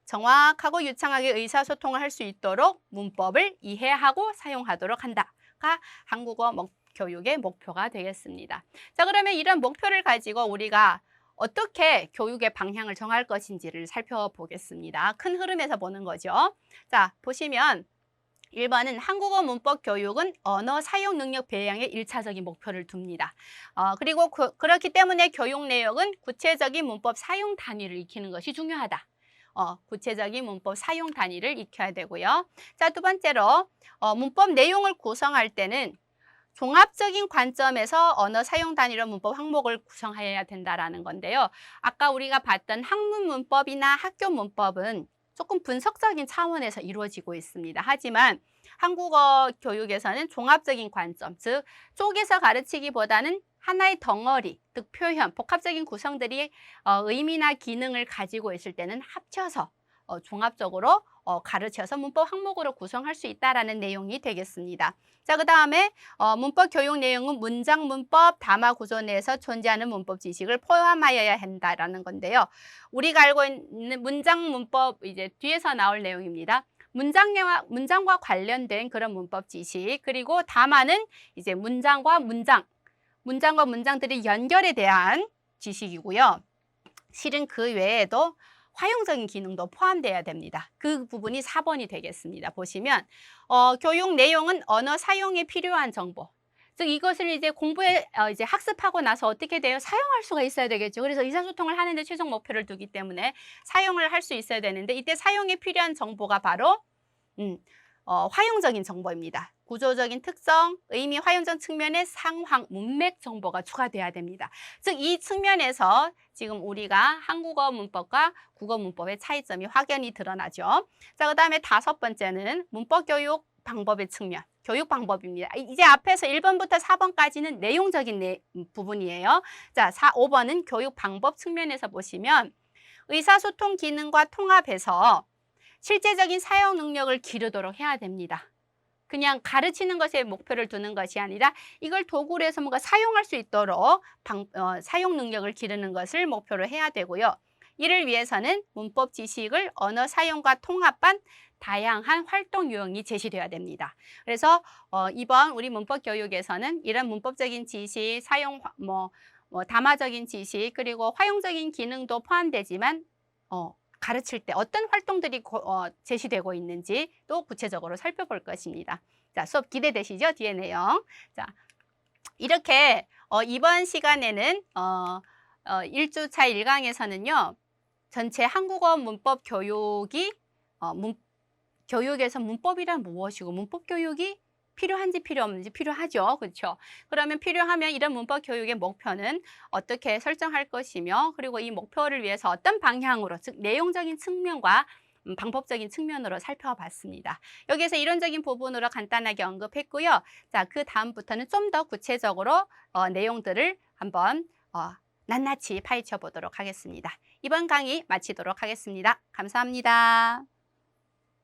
정확하고 유창하게 의사소통을 할 수 있도록 문법을 이해하고 사용하도록 한다가 한국어 교육의 목표가 되겠습니다. 자, 그러면 이런 목표를 가지고 우리가 어떻게 교육의 방향을 정할 것인지를 살펴보겠습니다. 큰 흐름에서 보는 거죠. 자, 보시면 1번은 한국어 문법 교육은 언어 사용 능력 배양에 1차적인 목표를 둡니다. 그리고 그렇기 때문에 교육 내용은 구체적인 문법 사용 단위를 익히는 것이 중요하다. 구체적인 문법 사용 단위를 익혀야 되고요. 자, 두 번째로 문법 내용을 구성할 때는 종합적인 관점에서 언어 사용 단위로 문법 항목을 구성해야 된다라는 건데요. 아까 우리가 봤던 학문 문법이나 학교 문법은 조금 분석적인 차원에서 이루어지고 있습니다. 하지만 한국어 교육에서는 종합적인 관점, 즉 쪼개서 가르치기보다는 하나의 덩어리, 즉 표현, 복합적인 구성들이 의미나 기능을 가지고 있을 때는 합쳐서 종합적으로 가르쳐서 문법 항목으로 구성할 수 있다는 내용이 되겠습니다. 자, 그 다음에 문법 교육 내용은 문장 문법, 담화 구조 내에서 존재하는 문법 지식을 포함하여야 한다라는 건데요. 우리가 알고 있는 문장 문법 이제 뒤에서 나올 내용입니다. 문장과 관련된 그런 문법 지식, 그리고 담화는 이제 문장과 문장들의 연결에 대한 지식이고요. 실은 그 외에도 활용적인 기능도 포함되어야 됩니다. 그 부분이 4번이 되겠습니다. 보시면 교육 내용은 언어 사용에 필요한 정보. 즉 이것을 이제 이제 학습하고 나서 어떻게 돼요? 사용할 수가 있어야 되겠죠. 그래서 의사소통을 하는데 최종 목표를 두기 때문에 사용을 할 수 있어야 되는데 이때 사용에 필요한 정보가 바로 활용적인 정보입니다. 구조적인 특성, 의미, 활용적 측면의 상황, 문맥 정보가 추가돼야 됩니다. 즉 이 측면에서 지금 우리가 한국어 문법과 국어 문법의 차이점이 확연히 드러나죠. 자, 그다음에 5번째는 문법 교육 방법의 측면, 교육 방법입니다. 이제 앞에서 1번부터 4번까지는 내용적인 부분이에요. 자, 5번은 교육 방법 측면에서 보시면 의사소통 기능과 통합해서 실제적인 사용 능력을 기르도록 해야 됩니다. 그냥 가르치는 것에 목표를 두는 것이 아니라 이걸 도구로 해서 뭔가 사용할 수 있도록 사용 능력을 기르는 것을 목표로 해야 되고요. 이를 위해서는 문법 지식을 언어 사용과 통합한 다양한 활동 유형이 제시되어야 됩니다. 그래서 이번 우리 문법 교육에서는 이런 문법적인 지식, 사용 담화적인 지식, 그리고 활용적인 기능도 포함되지만 가르칠 때 어떤 활동들이 제시되고 있는지 또 구체적으로 살펴볼 것입니다. 자, 수업 기대되시죠? 뒤에 내용. 자, 이렇게 이번 시간에는 1주차 1강에서는요. 전체 한국어 문법 교육이 교육에서 문법이란 무엇이고 문법 교육이 필요한지 필요 없는지 필요하죠. 그렇죠? 그러면 필요하면 이런 문법 교육의 목표는 어떻게 설정할 것이며 그리고 이 목표를 위해서 어떤 방향으로 즉 내용적인 측면과 방법적인 측면으로 살펴봤습니다. 여기에서 이론적인 부분으로 간단하게 언급했고요. 자, 그 다음부터는 좀 더 구체적으로 내용들을 한번 낱낱이 파헤쳐 보도록 하겠습니다. 이번 강의 마치도록 하겠습니다. 감사합니다.